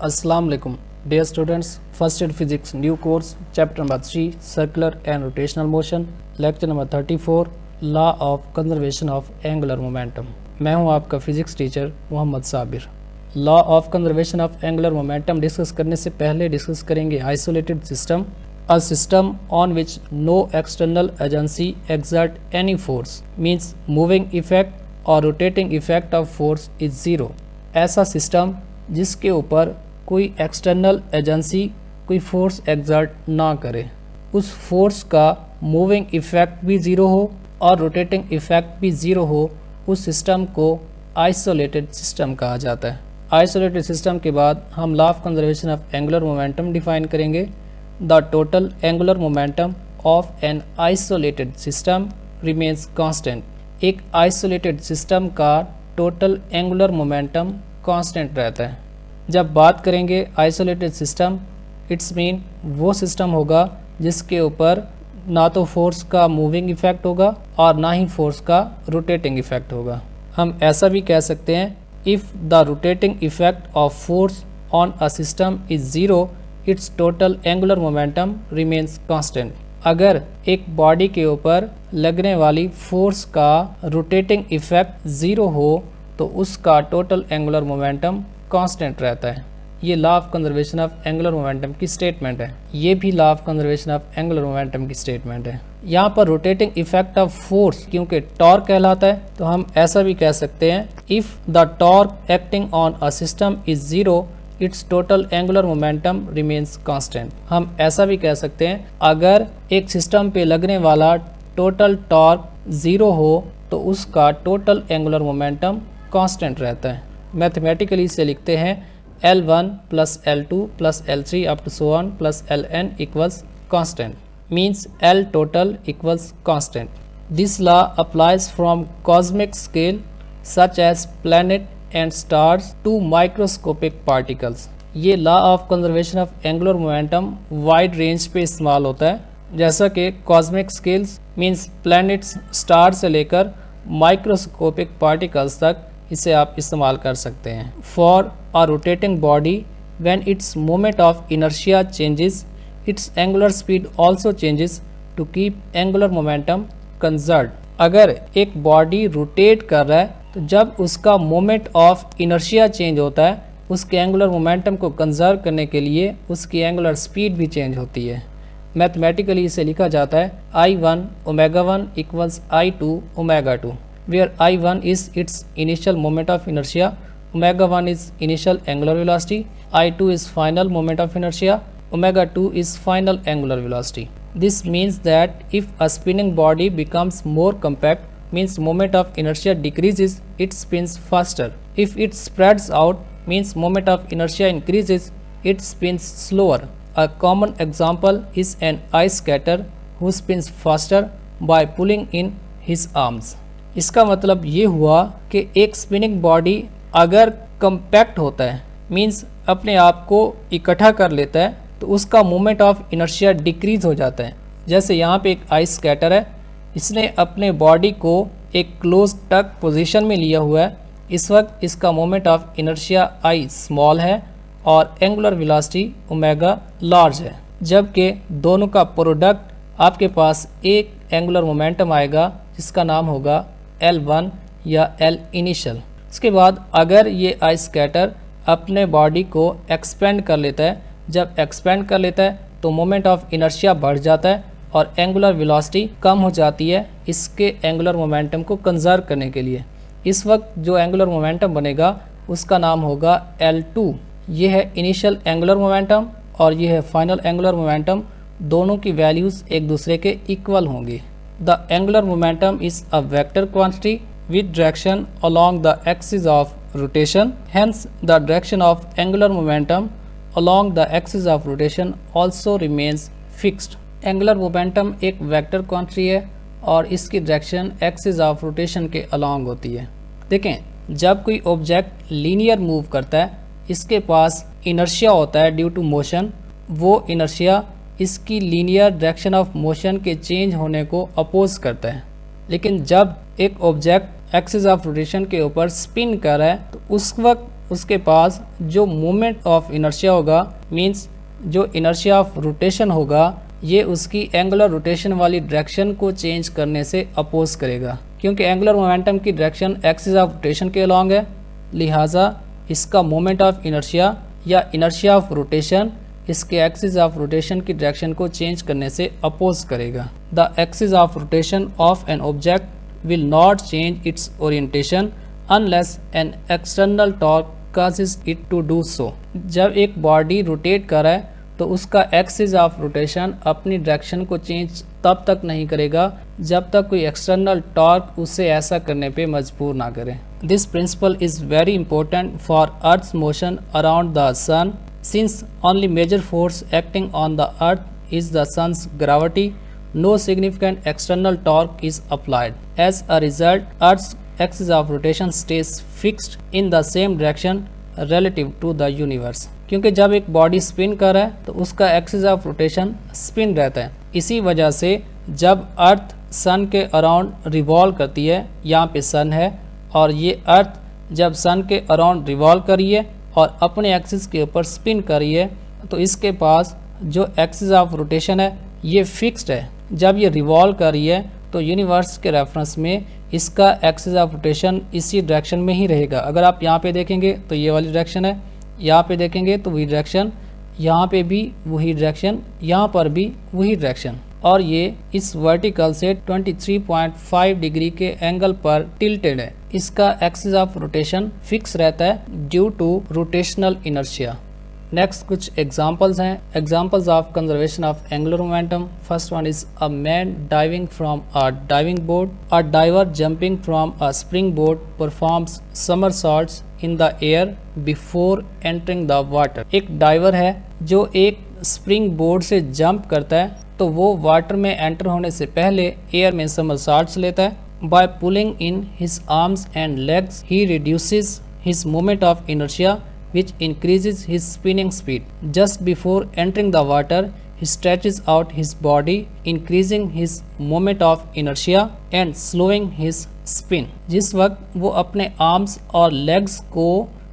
Assalamu alaikum. Dear students, first year physics new course chapter number 3 circular and rotational motion lecture number 34 law of conservation of angular momentum. मैं हूं आपका physics teacher Mohammad Sabir. Law of conservation of angular momentum discuss करने से पहले discuss करेंगे isolated system, a system on which no external agency exert any force means moving effect और rotating effect of force is zero. ऐसा system जिसके ऊपर कोई external agency कोई फोर्स एक्सर्ट ना करे, उस फोर्स का मूविंग इफेक्ट भी ज़ीरो हो और रोटेटिंग इफेक्ट भी ज़ीरो हो, उस सिस्टम को आइसोलेटेड सिस्टम कहा जाता है। आइसोलेटेड सिस्टम के बाद हम law of conservation of angular momentum define करेंगे। The total angular momentum of an isolated system remains constant. एक आइसोलेटेड सिस्टम का टोटल एंगुलर मोमेंटम कांस्टेंट रहता है। जब बात करेंगे आइसोलेटेड सिस्टम, इट्स मीन वो सिस्टम होगा जिसके ऊपर ना तो फोर्स का मूविंग इफेक्ट होगा और ना ही फोर्स का रोटेटिंग इफेक्ट होगा। हम ऐसा भी कह सकते हैं, if the rotating effect of force on a system is zero, it's total angular momentum remains constant. अगर एक बॉडी के ऊपर लगने वाली फोर्स का रोटेटिंग इफेक्ट ज़ीरो हो तो उसका टोटल एंगुलर मोमेंटम कांस्टेंट रहता है। ये law of conservation of angular momentum की स्टेटमेंट है। ये भी law of conservation of angular momentum की स्टेटमेंट है। यहाँ पर रोटेटिंग इफेक्ट ऑफ फोर्स क्योंकि टॉर्क कहलाता है, तो हम ऐसा भी कह सकते हैं, if the torque acting on a system is zero, it's total angular momentum remains constant. हम ऐसा भी कह सकते हैं, अगर एक सिस्टम पे लगने वाला टोटल टॉर्क ज़ीरो हो तो उसका टोटल एंगुलर मोमेंटम कांस्टेंट रहता है। मैथमेटिकली इसे लिखते हैं L1 plus L2 plus L3 up to so on plus Ln equals constant, means L total equals constant. This law applies from cosmic scale such as planet and stars to microscopic particles. ये law of conservation of angular momentum wide range पे इस्तेमाल होता है, जैसा कि cosmic scales means planets, star से लेकर microscopic particles तक इसे आप इस्तेमाल कर सकते हैं। For a rotating body when its moment of inertia changes, its angular speed also changes to keep angular momentum conserve. अगर एक बॉडी रोटेट कर रहा है तो जब उसका मोमेंट ऑफ इनर्शिया चेंज होता है, उसके एंगुलर मोमेंटम को कंजर्व करने के लिए उसकी एंगुलर स्पीड भी चेंज होती है। मैथमेटिकली इसे लिखा जाता है I1 ω1 equals I2 ω2, where I1 is its initial moment of inertia, ω1 is initial angular velocity, I2 is final moment of inertia, ω2 is final angular velocity. This means that if a spinning body becomes more compact, means moment of inertia decreases, it spins faster. If it spreads out, means moment of inertia increases, it spins slower. A common example is an ice skater who spins faster by pulling in his arms. इसका मतलब ये हुआ कि एक spinning body अगर compact होता है, means अपने आप को इकट्ठा कर लेता है, तो उसका मोमेंट ऑफ इनर्शिया डिक्रीज हो जाता है। जैसे यहाँ पे एक आइस स्कैटर है, इसने अपने बॉडी को एक क्लोज टक पोजीशन में लिया हुआ है। इस वक्त इसका moment of inertia I small है और एंगुलर वेलोसिटी ओमेगा लार्ज है, जबकि दोनों का प्रोडक्ट आपके पास एक एंगुलर मोमेंटम आएगा जिसका नाम होगा L1 या L इनिशियल। इसके बाद अगर ये आइस स्कैटर अपने बॉडी को एक्सपेंड कर लेता है, जब एक्सपेंड कर लेता है तो मोमेंट ऑफ इनर्शिया बढ़ जाता है और एंगुलर वेलोसिटी कम हो जाती है इसके एंगुलर मोमेंटम को कंजर्व करने के लिए। इस वक्त जो एंगुलर मोमेंटम बनेगा उसका नाम होगा L2। ये है इनिशियल एंगुलर मोमेंटम और ये है फाइनल एंगुलर मोमेंटम। दोनों की वैल्यूज़ एक दूसरे के इक्वल होंगी। The angular momentum is a vector quantity with direction along the axis of rotation. Hence, the direction of angular momentum along the axis of rotation also remains fixed. Angular momentum एक vector quantity है और इसकी direction axis of rotation के along होती है। देखें, जब कोई ऑब्जेक्ट लीनियर मूव करता है, इसके पास इनर्शिया होता है ड्यू टू मोशन। वो इनर्शिया इसकी लीनियर डायरेक्शन ऑफ मोशन के चेंज होने को अपोज करता है। लेकिन जब एक ऑब्जेक्ट एक्सिस ऑफ रोटेशन के ऊपर स्पिन कर रहा है तो उस वक्त उसके पास जो मोमेंट ऑफ इनर्शिया होगा, मीन्स जो इनर्शिया ऑफ रोटेशन होगा, ये उसकी एंगुलर रोटेशन वाली डायरेक्शन को चेंज करने से अपोज करेगा। क्योंकि एंगुलर मोमेंटम की डायरेक्शन एक्सिस ऑफ रोटेशन के अलॉन्ग है, लिहाजा इसका मोमेंट ऑफ इनर्शिया या इनर्शिया ऑफ रोटेशन इसके एक्सिस ऑफ रोटेशन की डायरेक्शन को चेंज करने से अपोज करेगा। The axis of rotation of an object will not change it's orientation unless an external torque causes it to do so। जब एक body rotate कर रहा है तो उसका एक्सिस ऑफ रोटेशन अपनी डायरेक्शन को चेंज तब तक नहीं करेगा जब तक कोई एक्सटर्नल टॉर्क उसे ऐसा करने पे मजबूर ना करे। This principle is very important for earth's motion around the sun since only major force acting on the earth is the sun's gravity. No significant external torque is applied. As a result, Earth's axis of rotation stays fixed in the same direction relative to the universe। क्योंकि जब एक body spin कर रहा है तो उसका axis of rotation spin रहता है। इसी वजह से जब अर्थ सन के अराउंड रिवॉल्व करती है, यहाँ पे सन है और ये अर्थ जब सन के अराउंड रिवॉल्व कर रही है और अपने एक्सिस के ऊपर स्पिन कर रही है, तो इसके पास जो एक्सिस ऑफ रोटेशन है ये फिक्स्ड है। जब ये रिवॉल्व कर रही है तो यूनिवर्स के रेफरेंस में इसका एक्सिस ऑफ रोटेशन इसी डायरेक्शन में ही रहेगा। अगर आप यहाँ पे देखेंगे तो ये वाली डायरेक्शन है, यहाँ पे देखेंगे तो वही डायरेक्शन, यहाँ पे भी वही डायरेक्शन, यहाँ पर भी वही डायरेक्शन, और ये इस वर्टिकल से 23.5 डिग्री के एंगल पर टिल्टेड है। इसका एक्सिस ऑफ रोटेशन फिक्स रहता है due to rotational inertia. Next कुछ एग्जांपल्स हैं, examples of conservation of angular momentum. First one is a man diving from a diving board. A diver jumping from a spring board performs somersaults in the air before entering the water. एक diver है जो एक spring board से jump करता है, तो वो water में एंटर होने से पहले एयर में समरसॉल्ट्स लेता है। By pulling in his arms and legs he reduces his moment of inertia which increases his spinning speed. Just before entering the water, he stretches out his body, increasing his moment of inertia and slowing his spin. जिस वक्त वो अपने arms और legs को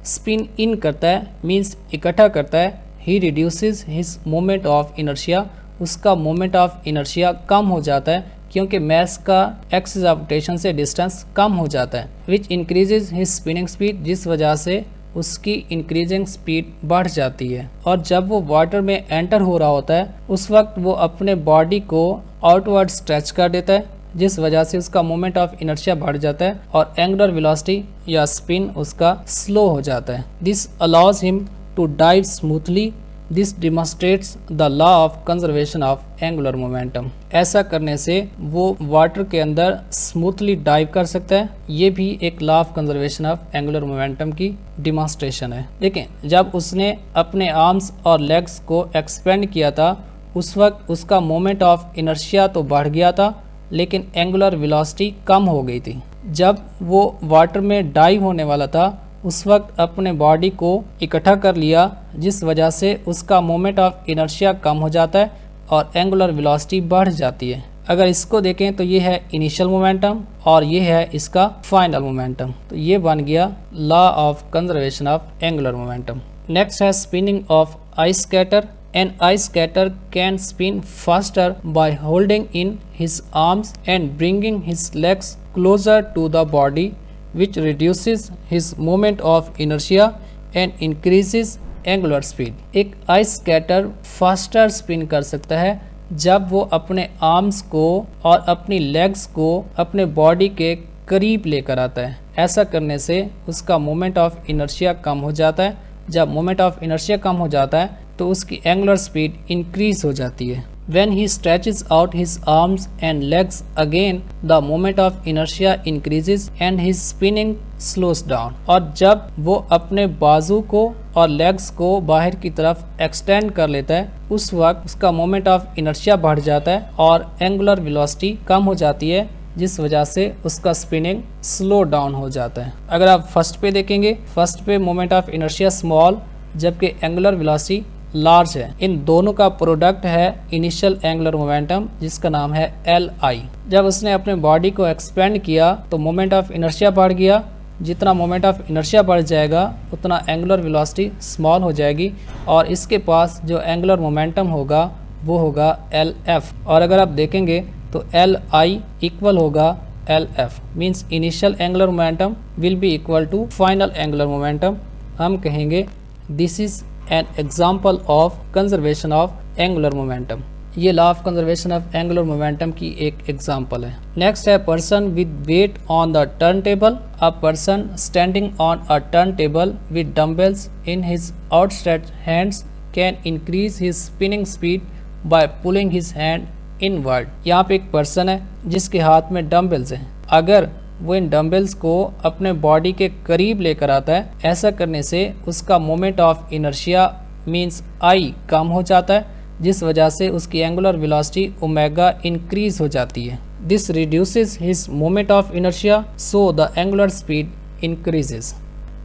spin इन करता है, means इकट्ठा करता है, he reduces his moment of inertia, उसका मोमेंट ऑफ इनर्शिया कम हो जाता है क्योंकि मैस का एक्सिस ऑफ रोटेशन से डिस्टेंस कम हो जाता है। which increases his spinning speed, जिस वजह से उसकी इंक्रीजिंग स्पीड बढ़ जाती है। और जब वो वाटर में एंटर हो रहा होता है उस वक्त वो अपने बॉडी को आउटवर्ड स्ट्रेच कर देता है, जिस वजह से उसका मोमेंट ऑफ इनर्शिया बढ़ जाता है और एंगुलर वेलोसिटी या स्पिन उसका स्लो हो जाता है। This allows him to dive smoothly. This demonstrates the law of conservation of angular momentum. ऐसा करने से वो वाटर के अंदर स्मूथली डाइव कर सकता है। ये भी एक law of conservation of angular momentum की डिमॉन्स्ट्रेशन है। लेकिन जब उसने अपने आर्म्स और लेग्स को एक्सपेंड किया था उस वक्त उसका मोमेंट ऑफ इनर्शिया तो बढ़ गया था, लेकिन एंगुलर वेलोसिटी कम हो गई थी। जब वो वाटर में डाइव होने वाला था उस वक्त अपने बॉडी को इकट्ठा कर लिया, जिस वजह से उसका मोमेंट ऑफ इनर्शिया कम हो जाता है और एंगुलर वेलोसिटी बढ़ जाती है। अगर इसको देखें तो ये है इनिशियल मोमेंटम और ये है इसका फाइनल मोमेंटम। तो ये बन गया law of conservation of angular momentum. Next है spinning of ice skater. An ice skater can spin faster by holding in his arms and bringing his legs closer to the body, which reduces his moment of inertia and increases angular speed. एक ice scatter faster spin कर सकता है जब वो अपने arms को और अपनी लेग्स को अपने बॉडी के करीब लेकर आता है। ऐसा करने से उसका मोमेंट ऑफ इनर्शिया कम हो जाता है। जब मोमेंट ऑफ इनर्शिया कम हो जाता है तो उसकी एंगुलर स्पीड इंक्रीज हो जाती है। When he stretches out his arms and legs again, the moment of inertia increases and his spinning slows down. और जब वो अपने बाजू को और लेग्स को बाहर की तरफ एक्सटेंड कर लेता है उस वक्त उसका मोमेंट ऑफ इनर्शिया बढ़ जाता है और एंगुलर वेलोसिटी कम हो जाती है, जिस वजह से उसका स्पिनिंग स्लो डाउन हो जाता है। अगर आप फर्स्ट पे देखेंगे, फर्स्ट पे मोमेंट ऑफ इनर्शिया स्मॉल जबकि एंगुलर वेलोसिटी लार्ज है। इन दोनों का प्रोडक्ट है इनिशियल एंगुलर मोमेंटम जिसका नाम है Li। जब उसने अपने बॉडी को एक्सपेंड किया तो मोमेंट ऑफ इनर्शिया बढ़ गया जितना मोमेंट ऑफ इनर्शिया बढ़ जाएगा उतना एंगुलर वेलोसिटी स्मॉल हो जाएगी और इसके पास जो एंगुलर मोमेंटम होगा वो होगा LF। और अगर आप देखेंगे तो LI इक्वल होगा LF, means initial angular momentum will be equal to final angular momentum. हम कहेंगे this is an example of conservation of angular momentum. ये law of conservation of angular momentum की एक एग्जाम्पल है। नेक्स्ट है person with weight on the turn table. A person standing on a turn table with dumbbells in his outstretched hands can increase his spinning speed by pulling his hand inward. यहाँ पे एक person है जिसके हाथ में dumbbells हैं। अगर वो इन डम्बल्स को अपने बॉडी के करीब लेकर आता है, ऐसा करने से उसका moment of inertia means I कम हो जाता है, जिस वजह से उसकी एंगुलर वेलोसिटी ओमेगा इंक्रीज हो जाती है। This reduces his moment of inertia so the angular speed increases.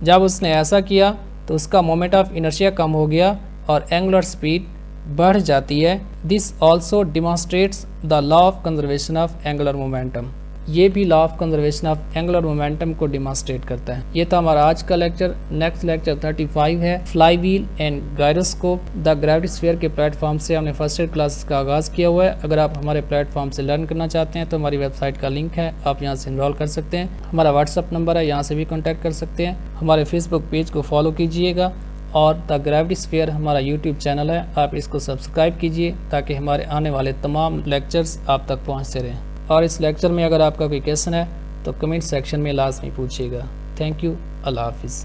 जब उसने ऐसा किया तो उसका मोमेंट ऑफ इनर्शिया कम हो गया और एंगुलर स्पीड बढ़ जाती है। This also demonstrates the law of conservation of angular momentum. ये भी law of conservation of angular momentum को डिमॉन्स्ट्रेट करता है। ये था हमारा आज का लेक्चर। नेक्स्ट लेक्चर 35 है fly wheel and gyroscope the gravity sphere के प्लेटफॉर्म से हमने फर्स्ट ईयर क्लासेस का आगाज़ किया हुआ है। अगर आप हमारे प्लेटफॉर्म से लर्न करना चाहते हैं तो हमारी वेबसाइट का लिंक है, आप यहाँ से इनरोल कर सकते हैं। हमारा व्हाट्सअप नंबर है, यहाँ से भी कॉन्टैक्ट कर सकते हैं। हमारे फेसबुक पेज को फॉलो कीजिएगा और द ग्रेविटी स्फीयर हमारा यूट्यूब चैनल है, आप इसको सब्सक्राइब कीजिए ताकि हमारे आने वाले तमाम लेक्चर्स आप तक पहुँचते रहें। और इस लेक्चर में अगर आपका कोई क्वेश्चन है तो कमेंट सेक्शन में लाजमी पूछिएगा। Thank you. अल्लाह हाफिज़।